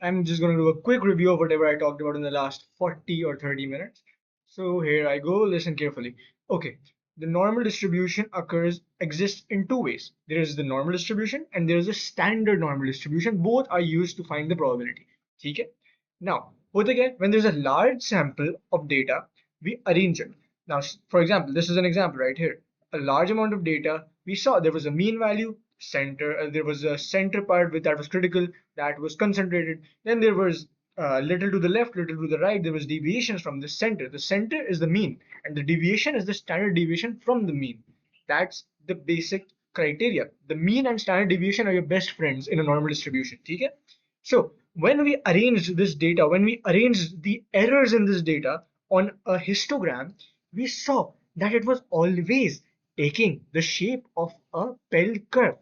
I'm just going to do a quick review of whatever I talked about in the last 40 or 30 minutes. So here I go, listen carefully. Okay, the normal distribution exists in two ways. There is the normal distribution and there is a standard normal distribution. Both are used to find the probability. Okay? Now, होता क्या है? When there's a large sample of data, we arrange it. Now, for example, this is an example right here. A large amount of data, we saw there was a mean value, there was a center part that was critical, that was concentrated. Then there was little to the left, little to the right. There was deviations from the center. The center is the mean, and the deviation is the standard deviation from the mean. That's the basic criteria. The mean and standard deviation are your best friends in a normal distribution. Okay? So when we arranged this data, when we arranged the errors in this data on a histogram, we saw that it was always taking the shape of a bell curve.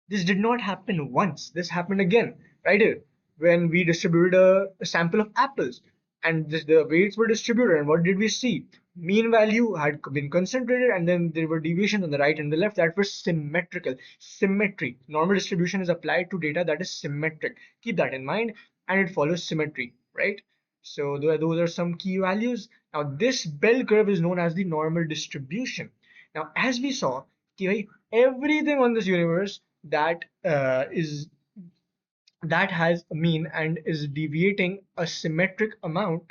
This did not happen once. This happened again, right here, when we distributed a sample of apples, and the weights were distributed. And what did we see? Mean value had been concentrated, and then there were deviations on the right and the left that were symmetrical. Symmetry. Normal distribution is applied to data that is symmetric. Keep that in mind, and it follows symmetry, right? So those are some key values. Now this bell curve is known as the normal distribution. Now, as we saw, everything on this universe that has a mean and is deviating a symmetric amount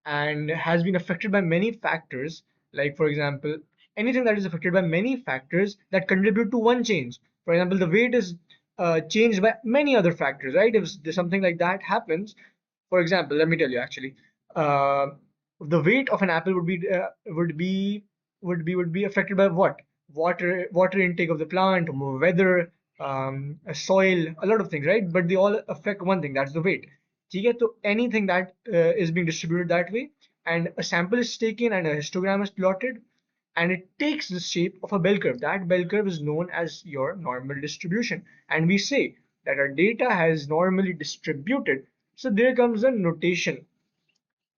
and has been affected by many factors, like for example, anything that is affected by many factors that contribute to one change. For example, the weight is changed by many other factors, right? If something like that happens, for example, let me tell you actually, uh, the weight of an apple would be affected by what? Water intake of the plant, weather, soil, a lot of things, right? But they all affect one thing, that's the weight. ठीक है? So anything that is being distributed that way, and a sample is taken and a histogram is plotted, and it takes the shape of a bell curve. That bell curve is known as your normal distribution. And we say that our data has normally distributed. So there comes a notation.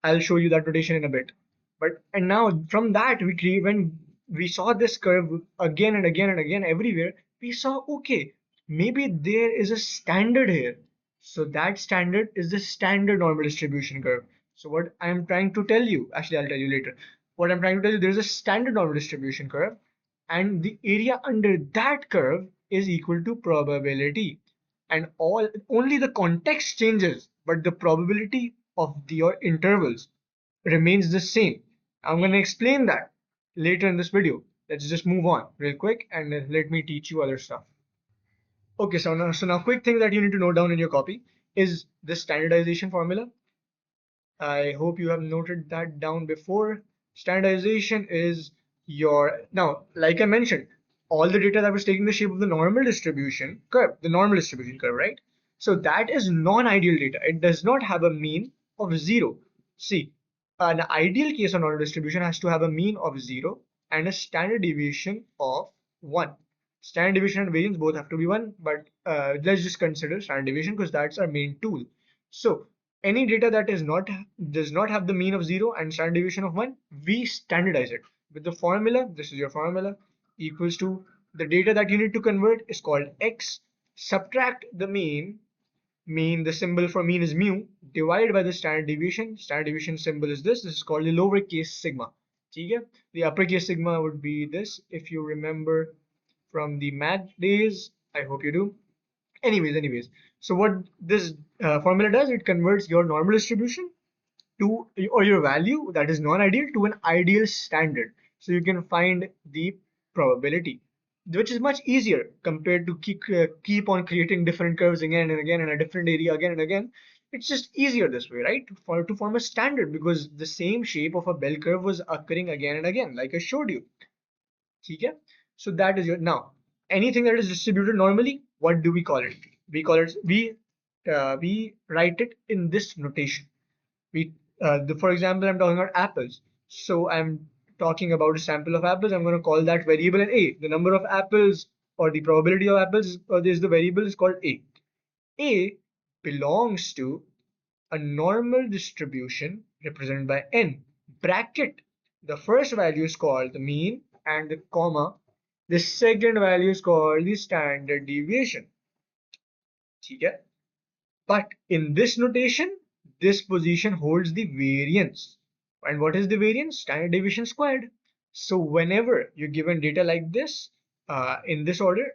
I'll show you that notation in a bit. And now from that we create, when we saw this curve again and again and again everywhere, we saw, okay, maybe there is a standard here. So that standard is the standard normal distribution curve. So what I'm trying to tell you, actually I'll tell you later. What I'm trying to tell you, there's a standard normal distribution curve, and the area under that curve is equal to probability. And only the context changes, but the probability of your intervals remains the same. I'm going to explain that later in this video. Let's just move on real quick, and let me teach you other stuff. Okay, so now quick thing that you need to note down in your copy is the standardization formula. I hope you have noted that down before. Standardization is now, like I mentioned, all the data that was taking the shape of the normal distribution curve, right? So that is non-ideal data. It does not have a mean of zero. See, an ideal case of normal distribution has to have a mean of zero and a standard deviation of one. Standard deviation and variance both have to be one, but let's just consider standard deviation because that's our main tool. So any data that does not have the mean of zero and standard deviation of one, we standardize it with the formula. This is your formula, equals to the data that you need to convert is called x, subtract the mean, the symbol for mean is mu, divided by the standard deviation symbol is this is called the lowercase sigma. Okay? The uppercase sigma would be this, if you remember from the math days. I hope you do. Anyways, so what this formula does, it converts your normal distribution to, or your value that is non-ideal, to an ideal standard. So you can find the probability, which is much easier compared to keep on creating different curves again and again in a different area again and again. It's just easier this way, right? To form a standard, because the same shape of a bell curve was occurring again and again, like I showed you. Okay? So that is your, now anything that is distributed normally, what do we call it? We write it in this notation. For example, I'm talking about apples. So I'm talking about a sample of apples. I'm going to call that variable in A. The number of apples, or the probability of apples, or is the variable is called A. A belongs to a normal distribution represented by n. Bracket. The first value is called the mean, and the comma. The second value is called the standard deviation. ठीक है? But in this notation, this position holds the variance. And what is the variance? Standard deviation squared. So whenever you're given data like this, in this order,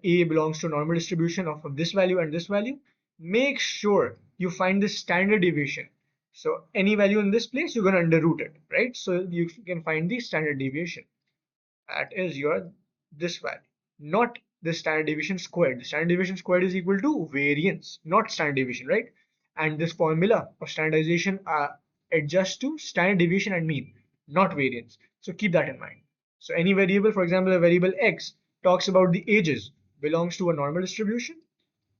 A belongs to a normal distribution of this value and this value, make sure you find the standard deviation. So any value in this place, you're going to underroot it, right? So you can find the standard deviation. That is your this value, not the standard deviation squared. The standard deviation squared is equal to variance, not standard deviation, right? And this formula of standardization adjusts to standard deviation and mean, not variance. So keep that in mind. So any variable, for example, a variable x talks about the ages, belongs to a normal distribution,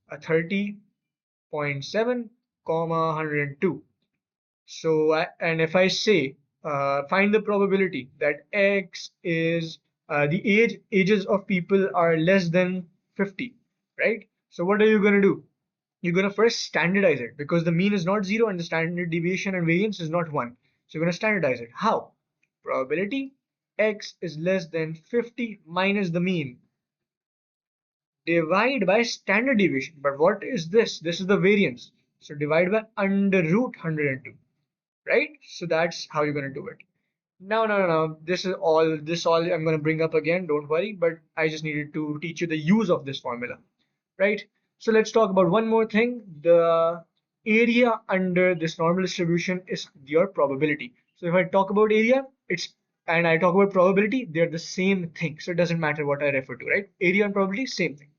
a 30.7, 102. So, and if I say find the probability that X is the ages of people are less than 50, right? So what are you going to do? You're going to first standardize it because the mean is not 0 and the standard deviation and variance is not 1. So you're going to standardize it. How? Probability X is less than 50 minus the mean. Divide by standard deviation. But what is this? This is the variance. So divide by under root 102, right? So that's how you're going to do it. No. This all I'm going to bring up again. Don't worry, but I just needed to teach you the use of this formula, right? So let's talk about one more thing. The area under this normal distribution is your probability. So if I talk about area, and I talk about probability, they're the same thing. So it doesn't matter what I refer to, right? Area and probability, same thing.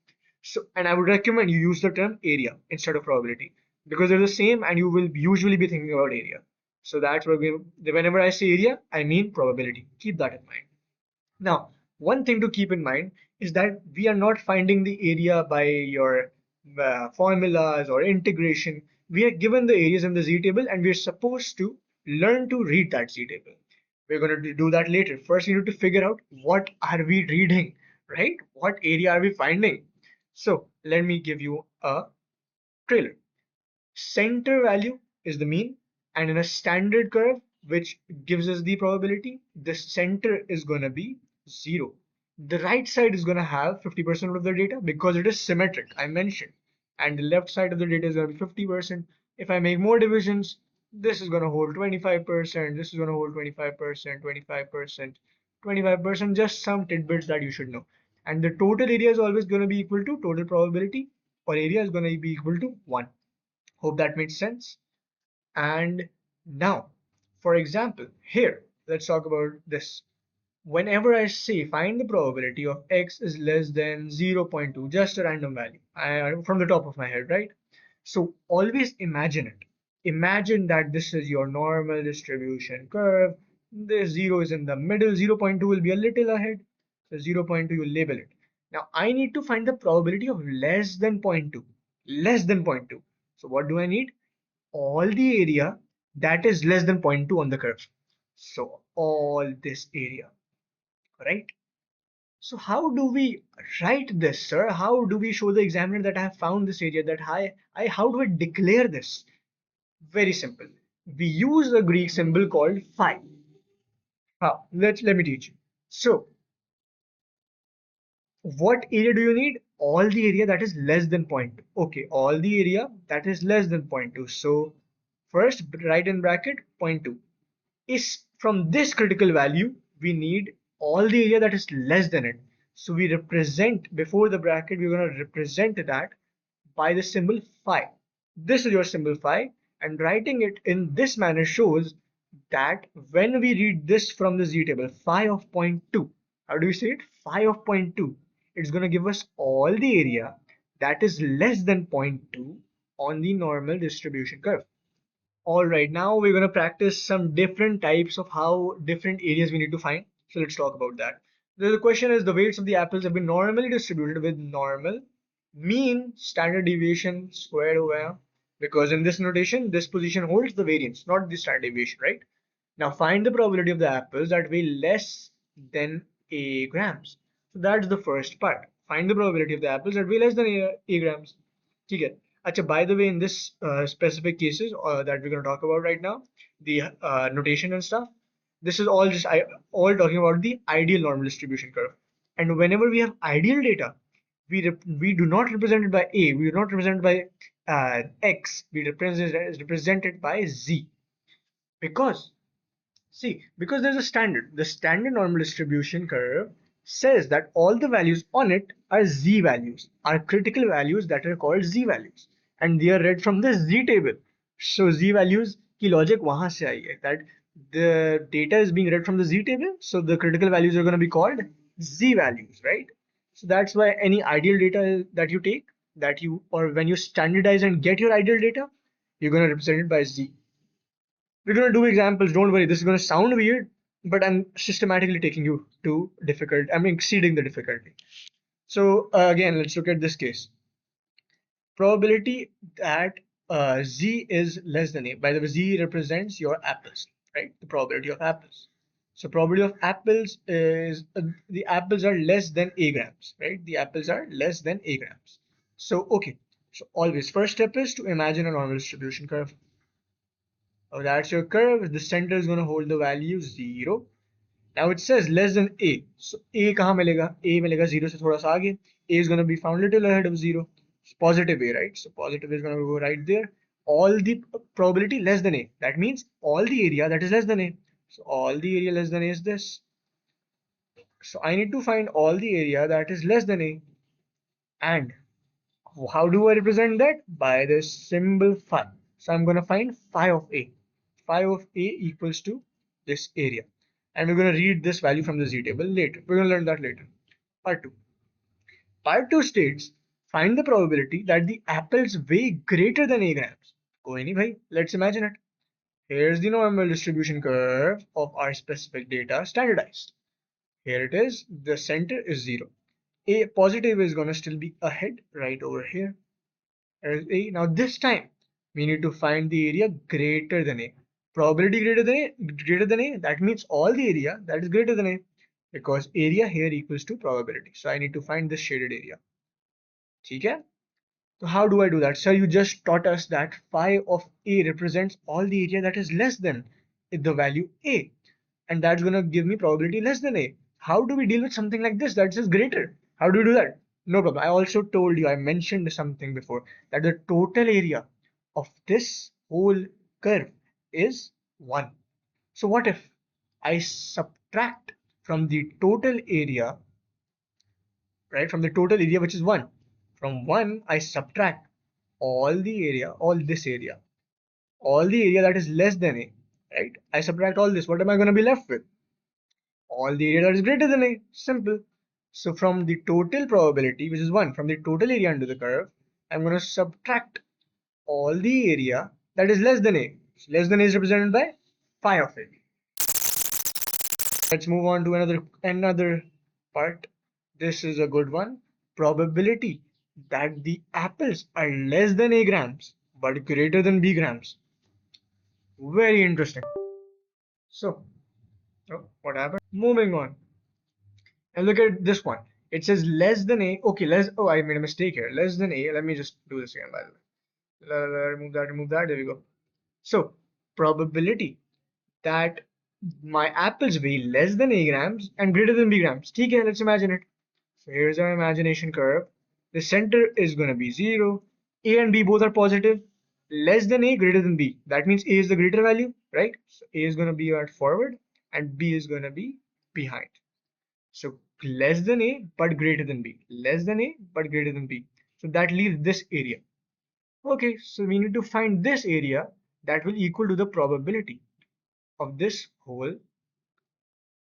So, and I would recommend you use the term area instead of probability because they're the same and you will usually be thinking about area. So that's what whenever I say area, I mean probability. Keep that in mind. Now, one thing to keep in mind is that we are not finding the area by your formulas or integration. We are given the areas in the z table and we're supposed to learn to read that z table. We're going to do that later. First, we need to figure out what are we reading, right? What area are we finding? So let me give you a trailer. Center value is the mean, and in a standard curve, which gives us the probability, the center is going to be 0. The right side is going to have 50% of the data because it is symmetric, I mentioned. And the left side of the data is going to be 50%. If I make more divisions, this is going to hold 25%, this is going to hold 25%, 25%, 25%, just some tidbits that you should know. And the total area is always going to be equal to total probability, or area is going to be equal to 1. Hope that makes sense. And now, for example, here, let's talk about this. Whenever I say find the probability of x is less than 0.2, just a random value, from the top of my head, right? So always imagine it. Imagine that this is your normal distribution curve. The 0 is in the middle, 0.2 will be a little ahead. So 0.2, you label it. Now I need to find the probability of less than 0.2. Less than 0.2. So what do I need? All the area that is less than 0.2 on the curve. So all this area, right? So how do we write this, sir? How do we show the examiner that I have found this area, that how do I declare this? Very simple. We use a Greek symbol called phi. How? Let me teach you. So what area do you need? All the area that is less than 0.2. Okay, all the area that is less than 0.2. So first write in bracket 0.2. Is from this critical value, we need all the area that is less than it. So we represent, before the bracket, we're going to represent that by the symbol phi. This is your symbol phi, and writing it in this manner shows that when we read this from the z table, phi of 0.2, how do we say it? Phi of 0.2, it's going to give us all the area that is less than 0.2 on the normal distribution curve. All right, now we're going to practice some different types of how different areas we need to find. So let's talk about that. The question is, the weights of the apples have been normally distributed with normal, mean, standard deviation squared over, because in this notation, this position holds the variance, not the standard deviation, right? Now find the probability of the apples that weigh less than a grams. So that's the first part. Find the probability of the apples that weigh less than a grams. ठीक है. Achha, by the way, in this specific cases that we're going to talk about right now, the notation and stuff, this is all just all talking about the ideal normal distribution curve. And whenever we have ideal data, we do not represent it by A, we do not represent it by x be represented by z, because see, because there's a standard. The standard normal distribution curve says that all the values on it are z values, are critical values that are called z values, and they are read from the z table. So z values की logic वहां से आई है that the data is being read from the z table, so the critical values are going to be called z values, right? So that's why any ideal data that you take, that you or when you standardize and get your ideal data, you're going to represent it by z. We're gonna do examples, don't worry. This is gonna sound weird, but I'm systematically taking you to difficult. I'm exceeding the difficulty. So again, let's look at this case. Probability that z is less than a. By the way, z represents your apples, right? The probability of apples. So probability of apples is the apples are less than a grams, right? The apples are less than a grams. So okay. So always first step is to imagine a normal distribution curve. Oh, that's your curve. The center is going to hold the value 0. Now it says less than a. So a kahan milega? A milega 0 se thoda sa aage. A is going to be found little ahead of 0. It's positive a, right? So positive is going to go right there. All the probability less than a. That means all the area that is less than a. So all the area less than a is this. So I need to find all the area that is less than a. And how do I represent that? By the symbol phi. So I'm going to find phi of a. Phi of a equals to this area. And we're going to read this value from the z table later. We're going to learn that later. Part 2. Part 2 states, find the probability that the apples weigh greater than a grams. Koi nahi bhai, let's imagine it. Here's the normal distribution curve of our specific data standardized. Here it is. The center is 0. A positive is going to still be ahead right over here. A. Now this time we need to find the area greater than A. Probability greater than A, that means all the area that is greater than A, because area here equals to probability. So I need to find this shaded area. Okay? So how do I do that? Sir, you just taught us that phi of A represents all the area that is less than the value A, and that's going to give me probability less than A. How do we deal with something like this that is greater? How do we do that? No problem. I also told you, I mentioned something before, that the total area of this whole curve is 1. So what if I subtract from the total area, right, from the total area which is 1. From 1 I subtract all the area, all this area, all the area that is less than a, right? I subtract all this. What am I going to be left with? All the area that is greater than a. Simple. So from the total probability, which is 1, from the total area under the curve, I'm going to subtract all the area that is less than a. So less than a is represented by phi of a. Let's move on to another part. This is a good one. Probability that the apples are less than a grams but greater than b grams. Very interesting. So, oh, what happened? Moving on. And look at this one. It says less than a. Okay, less. Oh, I made a mistake here. Less than a. Let me just do this again, by the way. Remove that, remove that. There we go. So, probability that my apples weigh less than a grams and greater than b grams. Okay, let's imagine it. So here's our imagination curve. The center is going to be 0. A and b both are positive. Less than a, greater than b. That means a is the greater value, right? So a is going to be at forward and b is going to be behind. So less than a but greater than b. Less than a but greater than b. So that leaves this area. Okay, so we need to find this area that will equal to the probability of this whole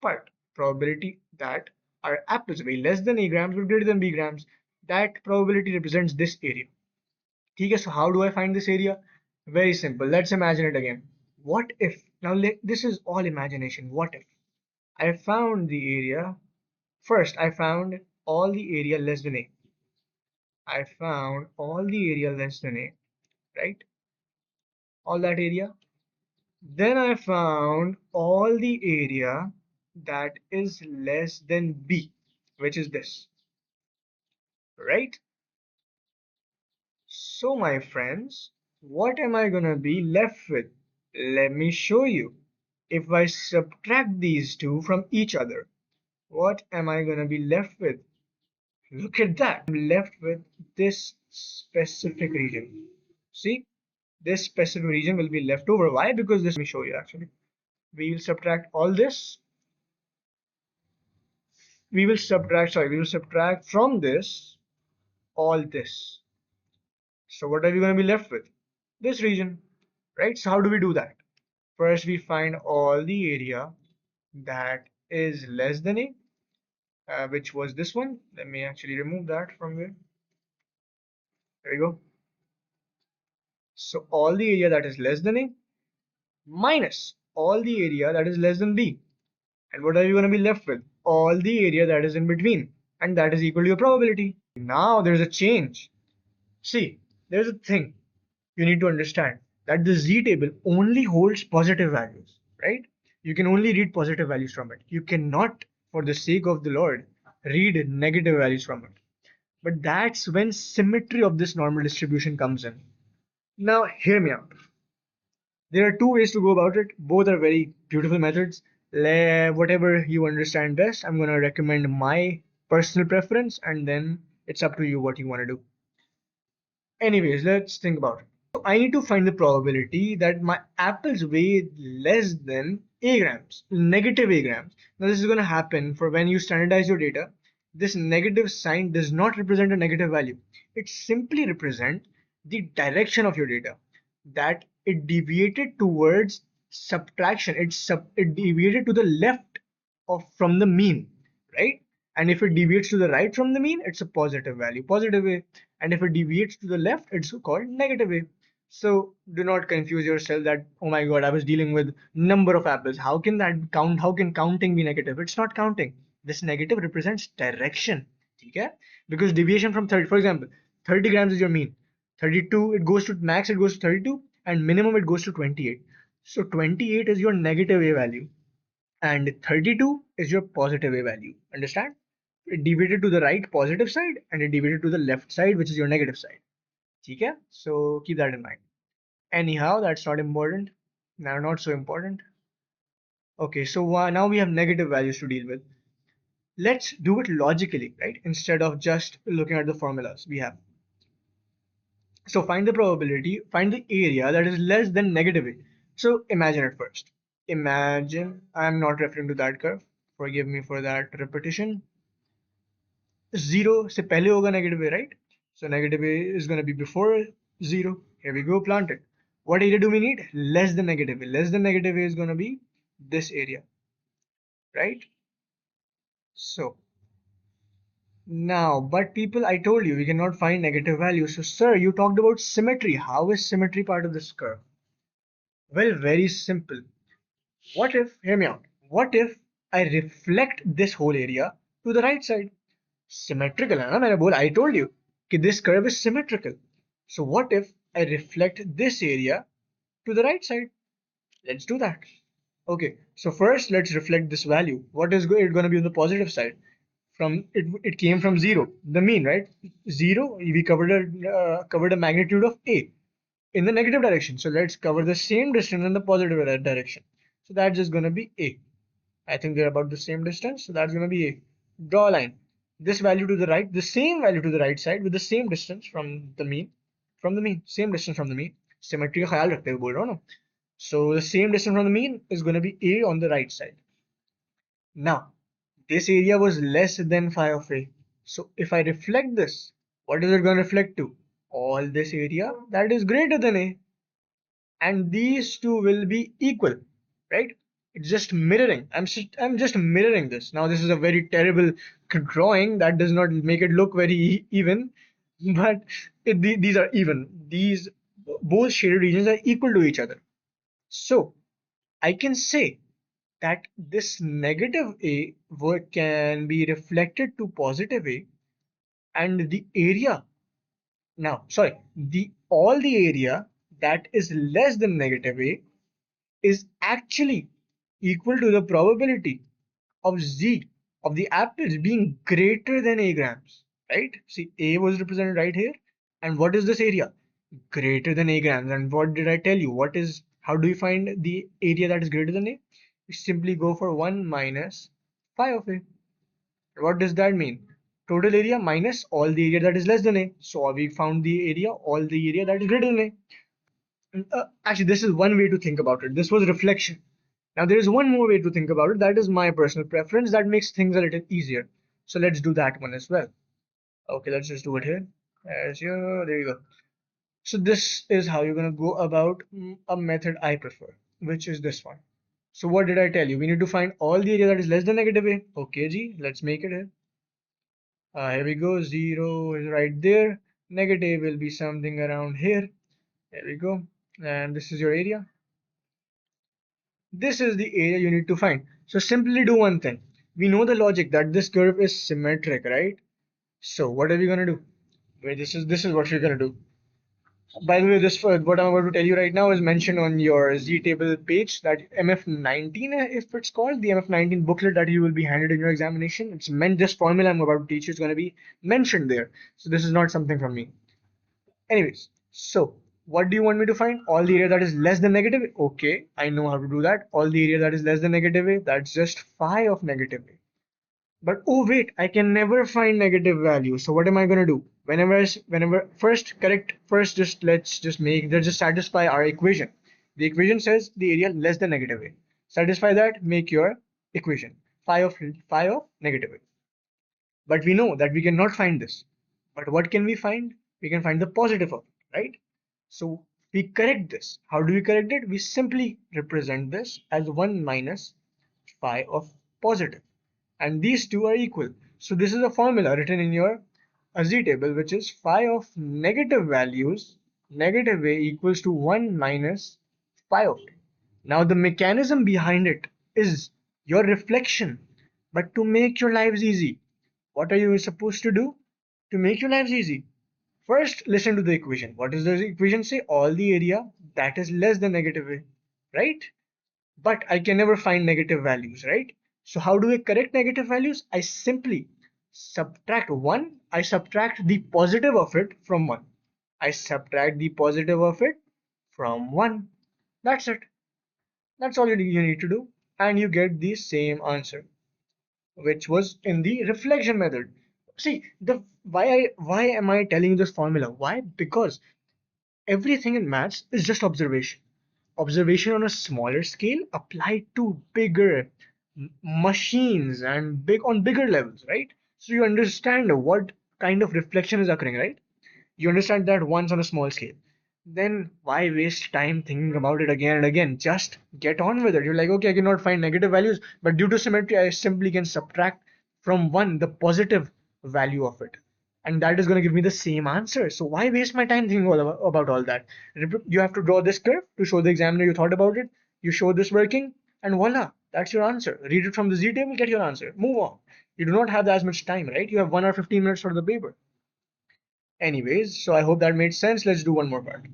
part. Probability that our apples weigh less than a grams but greater than b grams. That probability represents this area. Okay, so how do I find this area? Very simple. Let's imagine it again. What if, now this is all imagination. What if I found the area, first I found all the area less than a. I found all the area less than a, right? All that area. Then I found all the area that is less than b, which is this, right? So my friends, what am I gonna be left with? Let me show you. If I subtract these two from each other, what am I gonna be left with? Look at that. I'm left with this specific region. See, this specific region will be left over. Why? Because this, let me show you actually. We will subtract all this. We will subtract from this all this. So what are we going to be left with? This region, right? So how do we do that? First, we find all the area that is less than A, which was this one. Let me actually remove that from here. There you go. So all the area that is less than A minus all the area that is less than B. And what are you going to be left with? All the area that is in between. And that is equal to your probability. Now there's a change. See, there's a thing you need to understand that the Z table only holds positive values, right? You can only read positive values from it. You cannot, for the sake of the Lord, read negative values from it. But that's when symmetry of this normal distribution comes in. Now, hear me out. There are two ways to go about it. Both are very beautiful methods. Whatever you understand best, I'm going to recommend my personal preference, and then it's up to you what you want to do. Anyways, let's think about it. So I need to find the probability that my apples weigh less than A grams, negative A grams. Now this is going to happen for when you standardize your data. This negative sign does not represent a negative value. It simply represents the direction of your data, that it deviated towards subtraction. It deviated to the left of from the mean, right? And if it deviates to the right from the mean, it's a positive value, positive A. And if it deviates to the left, it's called negative A. So do not confuse yourself that, oh my god, I was dealing with number of apples. How can that count? How can counting be negative? It's not counting. This negative represents direction. Okay? Because deviation from 30, for example, 30 grams is your mean. 32, it goes to max, it goes to 32, and minimum it goes to 28. So 28 is your negative A value, and 32 is your positive A value. Understand? It deviated to the right positive side, and it deviated to the left side, which is your negative side. Okay? So keep that in mind. Anyhow, that's not important. Now, not so important. Okay, so now we have negative values to deal with. Let's do it logically, right? Instead of just looking at the formulas we have. So find the probability, find the area that is less than negative A. So imagine it first. Imagine, I'm not referring to that curve. Forgive me for that repetition. 0 से पहले होगा negative A, right? So negative A is going to be before 0. Here we go, plant it. What area do we need? Less than negative A. Less than negative A is going to be this area, right? So now, but people, I told you, we cannot find negative values. So sir, you talked about symmetry. How is symmetry part of this curve? Well, very simple. What if, hear me out, what if I reflect this whole area to the right side? Symmetrical है ना, मैंने बोला, I told you कि this curve is symmetrical. So what if I reflect this area to the right side? Let's do that. Okay, so first let's reflect this value. What is it going to be on the positive side? From it came from 0, the mean, right? 0, we covered a magnitude of A in the negative direction. So let's cover the same distance in the positive direction. So that's just going to be A. I think they're about the same distance. So that's going to be A. Draw a line. This value to the right, the same value to the right side with the same distance from the mean. Same distance from the mean. Symmetry का ख्याल रखते हुए बोल रहा हूँ ना. So the same distance from the mean is going to be A on the right side. Now, this area was less than phi of A. So if I reflect this, what is it going to reflect to? All this area that is greater than A. And these two will be equal, right? It's just mirroring. I'm just mirroring this. Now this is a very terrible drawing that does not make it look very even, but these are even. These both shaded regions are equal to each other. So I can say that this negative A can be reflected to positive A, and the area, now sorry, the all the area that is less than negative A is actually equal to the probability of Z of the apples being greater than A grams, right? See, A was represented right here. And what is this area? Greater than A grams. And what did I tell you? How do you find the area that is greater than A? You simply go for 1 minus phi of A. What does that mean? total area minus all the area that is less than A. So we found the area, all the area that is greater than A. Actually, this is one way to think about it. This was reflection. Now, there is one more way to think about it. That is my personal preference. That makes things a little easier. So let's do that one as well. Okay, let's just do it here. As here, there you go. So this is how you're gonna go about a method I prefer, which is this one. So what did I tell you? We need to find all the area that is less than negative A. Okay, G, let's make it here. Here we go. 0 is right there. Negative will be something around here. There we go. And this is your area. This is the area you need to find. So simply do one thing. We know the logic that this curve is symmetric, right? So what are we gonna do? Wait, this is what you're gonna do. By the way, this what I'm about to tell you right now is mentioned on your Z table page, that MF19, if it's called, the MF19 booklet that you will be handed in your examination. It's meant, this formula I'm about to teach you is going to be mentioned there. So this is not something from me. Anyways, so what do you want me to find? All the area that is less than negative A. Okay, I know how to do that. All the area that is less than negative A, that's just phi of negative A. But oh wait, I can never find negative value. So what am I gonna do? Whenever first just let's just satisfy our equation. The equation says the area less than negative A. Satisfy that, make your equation phi of negative A. But we know that we cannot find this. But what can we find? We can find the positive of it, right? So we correct this. How do we correct it? We simply represent this as 1 minus phi of positive, and these two are equal. So this is a formula written in your Z table, which is phi of negative values, negative A, equals to 1 minus phi of A. Now the mechanism behind it is your reflection. But to make your lives easy, what are you supposed to do to make your lives easy? First, listen to the equation. What does the equation say? All the area that is less than negative A, right? But I can never find negative values, right? So how do I correct negative values? I simply subtract 1. I subtract the positive of it from 1. I subtract the positive of it from 1. That's it. That's all you need to do. And you get the same answer, which was in the reflection method. See, the why am I telling you this formula? Why? Because everything in maths is just observation. Observation on a smaller scale applied to bigger machines and bigger levels, right? So you understand what kind of reflection is occurring, right? You understand that once on a small scale. Then why waste time thinking about it again and again? Just get on with it. You're like, okay, I cannot find negative values, but due to symmetry, I simply can subtract from 1 the positive value of it. And that is going to give me the same answer. So why waste my time thinking about all that? You have to draw this curve to show the examiner you thought about it. You show this working, and voila, that's your answer. Read it from the Z table, get your answer. Move on. You do not have as much time, right? You have 1 or 15 minutes for the paper. Anyways, so I hope that made sense. Let's do one more part.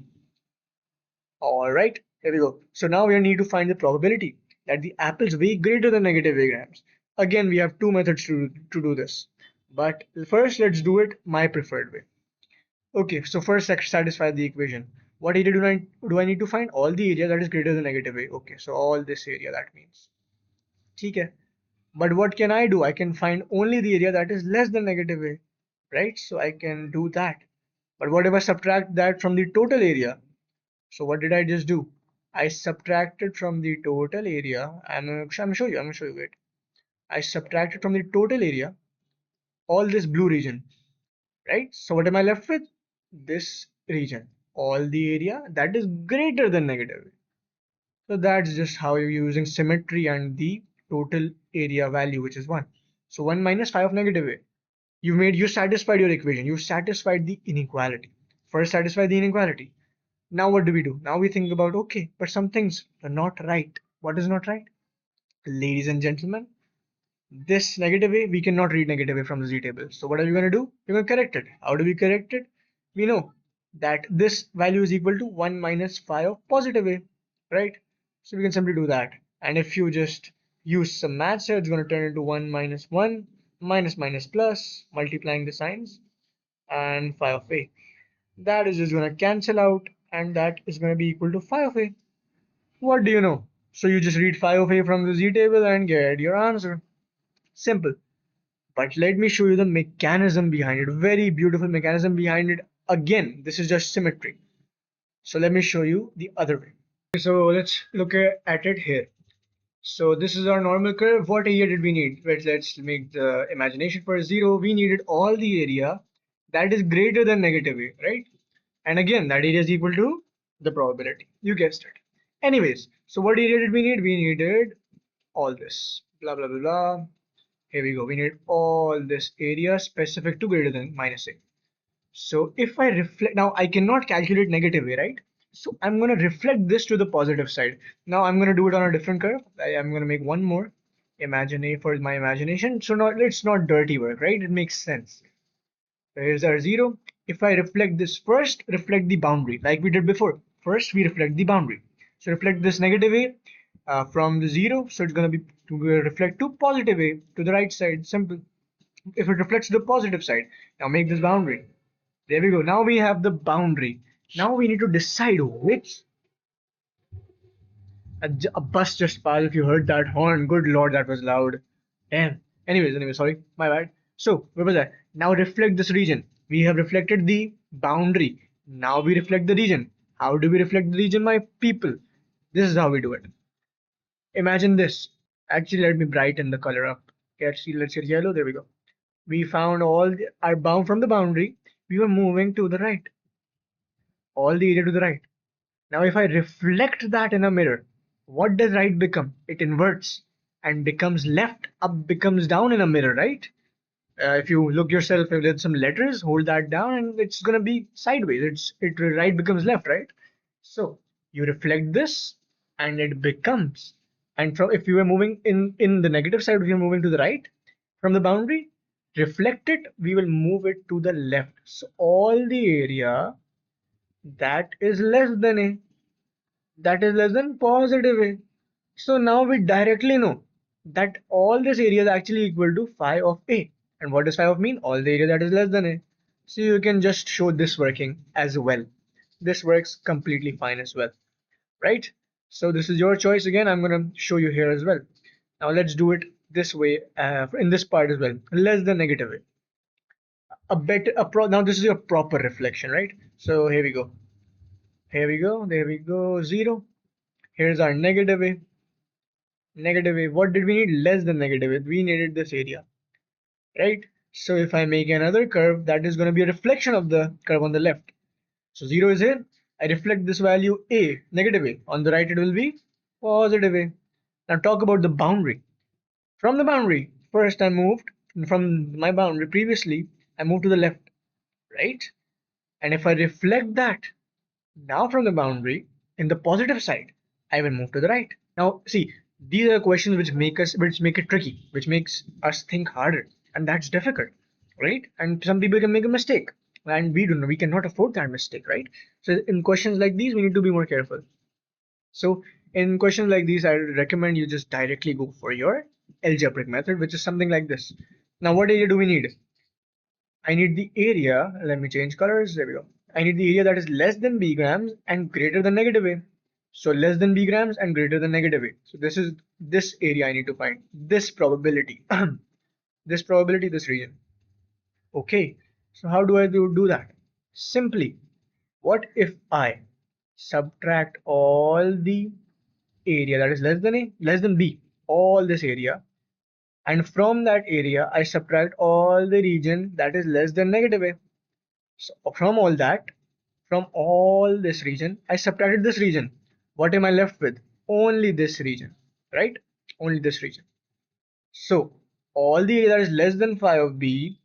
All right, here we go. So now we need to find the probability that the apples weigh greater than negative a grams. Again, we have two methods to do this. But first, let's do it my preferred way. Okay, so first satisfy the equation. What area do I need to find? All the area that is greater than negative a. Okay, so all this area, that means. Okay. But what can I do? I can find only the area that is less than negative a, right? So I can do that. But what if I subtract that from the total area? So what did I just do? I subtracted from the total area. I'm show you. I'm gonna show you it. I subtracted from the total area all this blue region, right? So what am I left with? This region, all the area that is greater than negative. So that's just how you're using symmetry and the total area value, which is 1. So 1 minus phi of negative a. You satisfied your equation. You satisfied the inequality. First satisfy the inequality. Now what do we do? Now we think about, okay, but some things are not right. What is not right? Ladies and gentlemen, this negative a, we cannot read negative a from the Z table. So what are we going to do? We're going to correct it. How do we correct it? We know that this value is equal to 1 minus phi of positive a, right? So we can simply do that. And if you just use some maths here, it's going to turn into 1 minus 1 minus minus plus, multiplying the signs, and phi of a. That is just going to cancel out, and that is going to be equal to phi of a. What do you know? So you just read phi of a from the Z table and get your answer. Simple. But let me show you the mechanism behind it. Very beautiful mechanism behind it. Again, this is just symmetry. So let me show you the other way. So let's look at it here. So this is our normal curve. What area did we need? Let's make the imagination for 0. We needed all the area that is greater than negative a, right? And again, that area is equal to the probability. You guessed it. Anyways, so what area did we need? We needed all this. Blah, blah, blah, blah. Here we go. We need all this area specific to greater than minus a. So if I reflect, now I cannot calculate negative a, right? So I'm going to reflect this to the positive side. Now I'm going to do it on a different curve. I'm going to make one more. Imagine a for my imagination. So now it's not dirty work, right? It makes sense. So here's our 0. If I reflect this first, reflect the boundary like we did before. First, we reflect the boundary. So reflect this negative a from the 0. So it's going to be to reflect to positive a to the right side. Simple. If it reflects to the positive side, now make this boundary. There we go. Now we have the boundary. Now we need to decide which. A bus just passed. If you heard that horn, good lord, that was loud. Damn. Anyway, sorry, my bad. So where was I? Now reflect this region. We have reflected the boundary. Now we reflect the region. How do we reflect the region, my people? This is how we do it. Imagine this. Actually, let me brighten the color up. Let's get yellow. There we go. We found our bound from the boundary. We were moving to the right. All the area to the right. Now, if I reflect that in a mirror, what does right become? It inverts and becomes left, up becomes down in a mirror, right? If you look yourself with some letters, hold that down, and it's gonna be sideways. It right becomes left, right? So you reflect this, and it becomes. And from if you were moving in the negative side, if you're moving to the right from the boundary, reflect it, we will move it to the left. So all the area that is less than a that is less than positive a. So now we directly know that all this area is actually equal to phi of a. And what does phi of mean? All the area that is less than a. So you can just show this working as well. This works completely fine as well, right? So this is your choice. Again, I'm going to show you here as well. Now let's do it this way in this part as well. Less than negative a. Now this is your proper reflection, right? So here we go. Here we go. There we go. 0. Here's our negative a. Negative a. What did we need? Less than negative a. We needed this area, right? So if I make another curve, that is going to be a reflection of the curve on the left. So 0 is here. I reflect this value a, negative a. On the right, it will be positive a. Now talk about the boundary. From the boundary, first I moved from my boundary previously, I moved to the left, right? And if I reflect that now from the boundary in the positive side, I will move to the right. Now, see, these are questions which make it tricky, which makes us think harder, and that's difficult, right? And some people can make a mistake, and we cannot afford that mistake, right? So in questions like these, we need to be more careful. So in questions like these, I recommend you just directly go for your algebraic method, which is something like this. Now, what area do we need? I need the area. Let me change colors. There we go. I need the area that is less than b grams and greater than negative a. So less than b grams and greater than negative a. So this is this area I need to find. This probability. This probability, this region. Okay. So how do I do that? Simply, what if I subtract all the area that is less than b, all this area, and from that area I subtract all the region that is less than negative a. So from all this region, I subtracted this region. What am I left with? Only this region, right? Only this region. So all the area that is less than phi of b,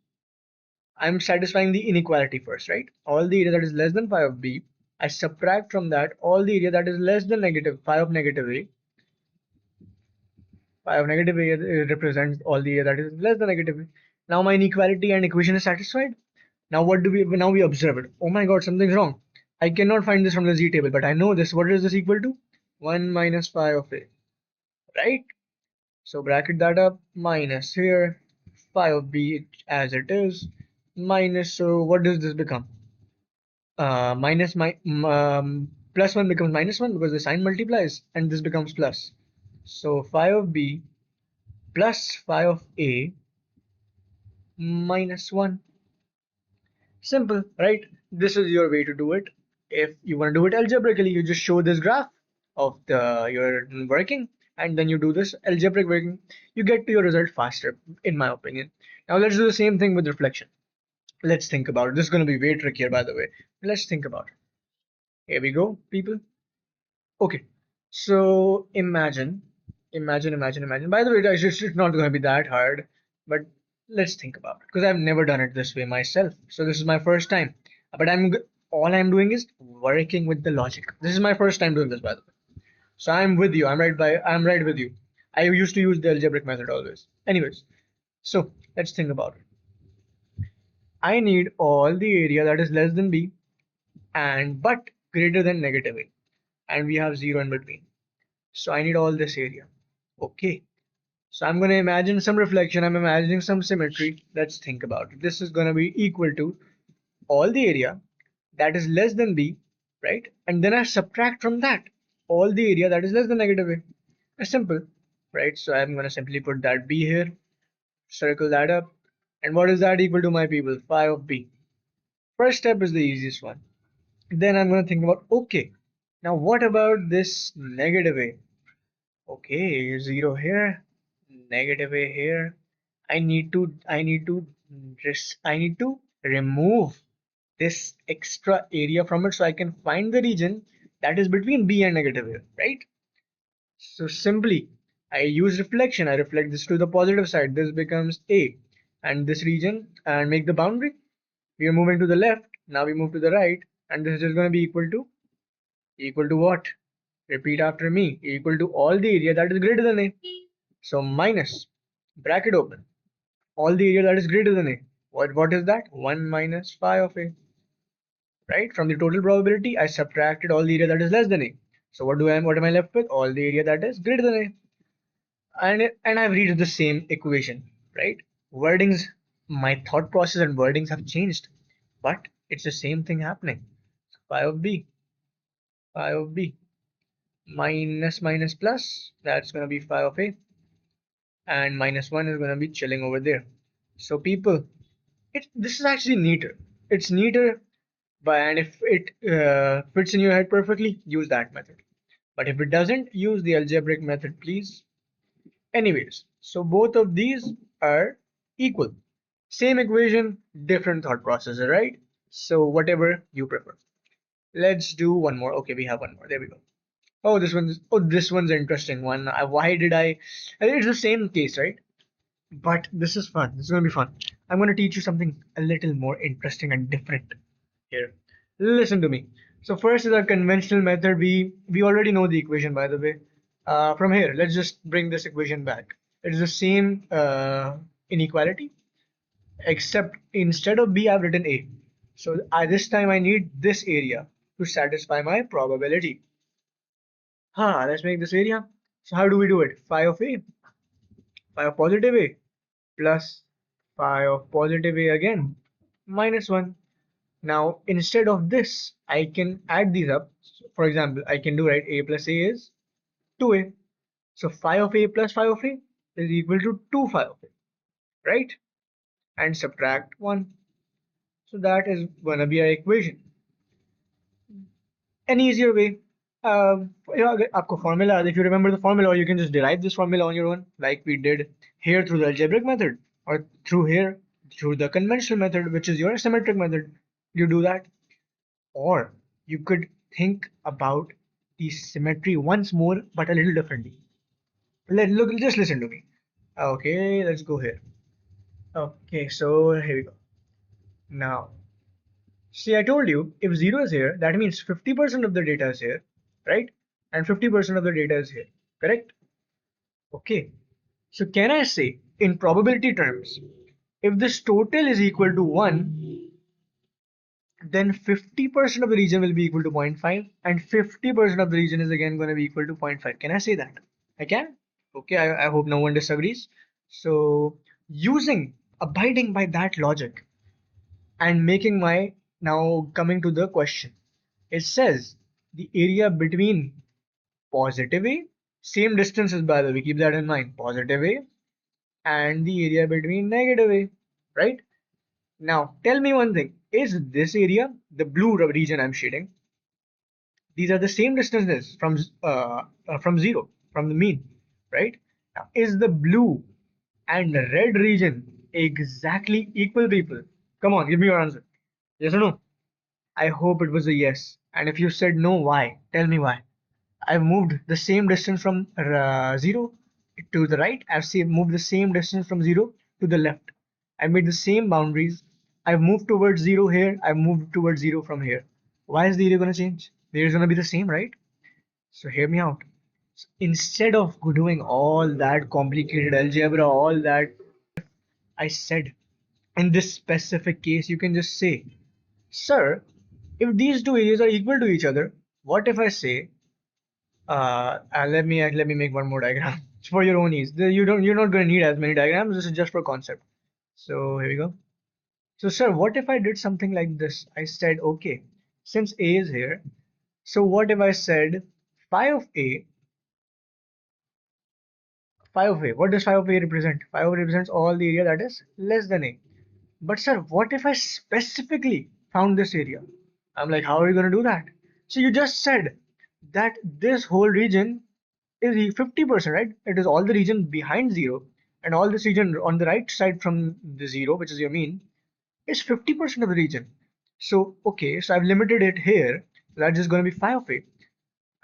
I'm satisfying the inequality first, right? All the area that is less than phi of b, I subtract from that all the area that is less than negative phi of negative a. Phi of negative a represents all the area that is less than negative a. Now my inequality and equation is satisfied. Now what do we now we observe it? Oh my god, something's wrong. I cannot find this from the z table, but I know this. What is this equal to? 1 minus phi of a, right? So bracket that up, minus here, phi of b as it is, minus, so what does this become? Minus my plus 1 becomes minus 1 because the sign multiplies, and this becomes plus. So phi of b plus phi of a minus 1. Simple, right? This is your way to do it. If you want to do it algebraically, you just show this graph of the your working, and then you do this algebraic working. You get to your result faster, in my opinion. Now let's do the same thing with reflection. Let's think about it. This is going to be way trickier, by the way. Let's think about it. Here we go, people. Okay, so imagine. By the way, it's not going to be that hard, but let's think about it because I've never done it this way myself. So this is my first time. But all I'm doing is working with the logic. This is my first time doing this, by the way. So I'm with you. I'm right with you. I used to use the algebraic method always. Anyways, so let's think about it. I need all the area that is less than b and but greater than negative a, and we have 0 in between. So I need all this area. Okay. So I'm going to imagine some reflection. I'm imagining some symmetry. Let's think about it. This is going to be equal to all the area that is less than b, right? And then I subtract from that all the area that is less than negative a. It's simple, right? So I'm going to simply put that b here, circle that up. And what is that equal to, my people? Phi of b. First step is the easiest one. Then I'm going to think about, okay, now what about this negative a? Okay, 0 here, negative a here. I need to remove this extra area from it so I can find the region that is between b and negative a, right? So simply, I use reflection. I reflect this to the positive side. This becomes a, and this region, and make the boundary. We are moving to the left. Now we move to the right, and this is going to be equal to what? Repeat after me. Equal to all the area that is greater than a. So minus, bracket open, all the area that is greater than a. What is that? 1 minus phi of a. Right? From the total probability, I subtracted all the area that is less than a. So what am I left with? All the area that is greater than a. And I've reached the same equation, right? Wordings, my thought process and wordings have changed, but it's the same thing happening. Phi of b, phi of b, minus plus, that's going to be phi of a, and minus 1 is going to be chilling over there. So people, this is actually neater. It's neater, and if it fits in your head perfectly, use that method. But if it doesn't, use the algebraic method, please. Anyways, so both of these are equal. Same equation, different thought processor, right? So whatever you prefer. Let's do one more. Okay, we have one more. There we go. This one's an interesting one. Why did I? It's the same case, right? But this is fun. This is gonna be fun. I'm gonna teach you something a little more interesting and different here. Listen to me. So first is our conventional method. We already know the equation, by the way. From here, let's just bring this equation back. It's the same inequality, except instead of b, I've written a. So this time I need this area to satisfy my probability. Let's make this area. So how do we do it? Phi of a, phi of positive a, plus phi of positive a again, minus 1. Now, instead of this, I can add these up. So, for example, I can do, right, a plus a is 2a. So phi of a plus phi of a is equal to 2 phi of a, right? And subtract 1. So that is going to be our equation. An easier way, आपको formula, if you remember the formula, or you can just derive this formula on your own, like we did here through the algebraic method, or through the conventional method, which is your symmetric method. You do that. Or you could think about the symmetry once more, but a little differently. Just listen to me. Okay, let's go here. Okay, so here we go. Now, see, I told you if 0 is here, that means 50% of the data is here, right? And 50% of the data is here, correct? Okay, so can I say in probability terms, if this total is equal to 1, then 50% of the region will be equal to 0.5 and 50% of the region is again going to be equal to 0.5. Can I say that? I can. Okay, I hope no one disagrees. So abiding by that logic and making my, now coming to the question, it says the area between positive a, same distances, by the way, keep that in mind, positive a, and the area between negative a. right? Now tell me one thing, is this area, the blue region I'm shading, these are the same distances from zero, from the mean, right? Now, is the blue and the red region exactly equal, people? Come on, give me your answer. Yes or no? I hope it was a yes. And if you said no, why? Tell me why. I've moved the same distance from zero to the right. Moved the same distance from zero to the left. I made the same boundaries. I've moved towards zero here. I've moved towards zero from here. Why is the area going to change? The area is going to be the same, right? So hear me out. Instead of doing all that complicated algebra, all that I said, in this specific case, you can just say, sir, if these two areas are equal to each other, what if I say, let me make one more diagram for your own ease. You're not going to need as many diagrams. This is just for concept. So here we go. So sir, what if I did something like this? I said, okay, since A is here, so what if I said phi of A, phi of A? What does phi of A represent? Phi of A represents all the area that is less than A. But sir, what if I specifically found this area? I'm like, how are you going to do that? So you just said that this whole region is 50%, right? It is all the region behind zero, and all this region on the right side from the zero, which is your mean, is 50% of the region. So, okay, so I've limited it here. That's just going to be phi of A.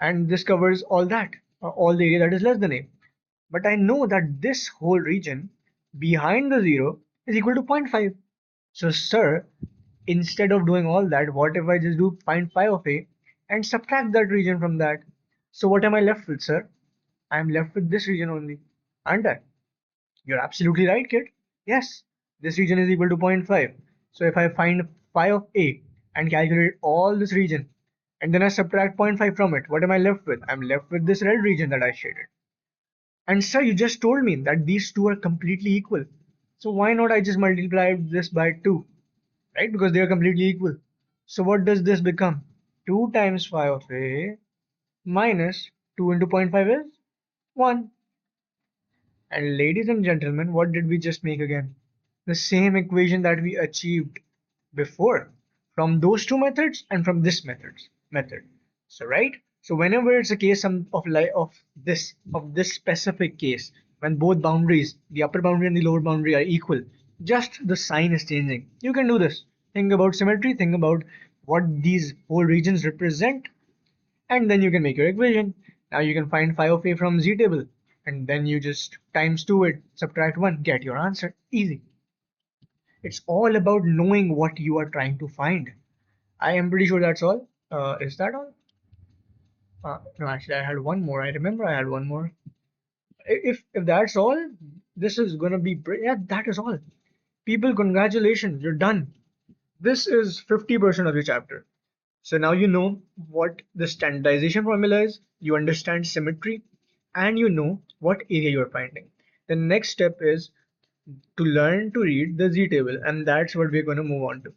And this covers all that, all the area that is less than A. But I know that this whole region behind the zero is equal to zero point 0.5. So, sir, instead of doing all that, what if I just do zero point 0.5 of A and subtract that region from that? So, what am I left with, sir? I am left with this region only, aren't I? You're absolutely right, kid. Yes, this region is equal to zero point 0.5. So, if I find phi of A and calculate all this region and then I subtract zero point 0.5 from it, what am I left with? I'm left with this red region that I shaded. And sir, you just told me that these two are completely equal. So why not I just multiply this by 2, right? Because they are completely equal. So what does this become? 2 times phi of A minus 2 into zero point 0.5 is 1. And ladies and gentlemen, what did we just make again? The same equation that we achieved before from those two methods and from this method. So right? So whenever it's a case of this specific case, when both boundaries, the upper boundary and the lower boundary are equal, just the sign is changing. You can do this. Think about symmetry, think about what these whole regions represent, and then you can make your equation. Now you can find phi of A from z table, and then you just times 2 it, subtract 1, get your answer. Easy. It's all about knowing what you are trying to find. I am pretty sure that's all. Is that all? No, actually, I had one more. I remember I had one more. If that's all, this is gonna be yeah. That is all. People, congratulations, you're done. This is 50% of your chapter. So now you know what the standardization formula is, you understand symmetry, and you know what area you're finding. The next step is to learn to read the Z table, and that's what we're going to move on to.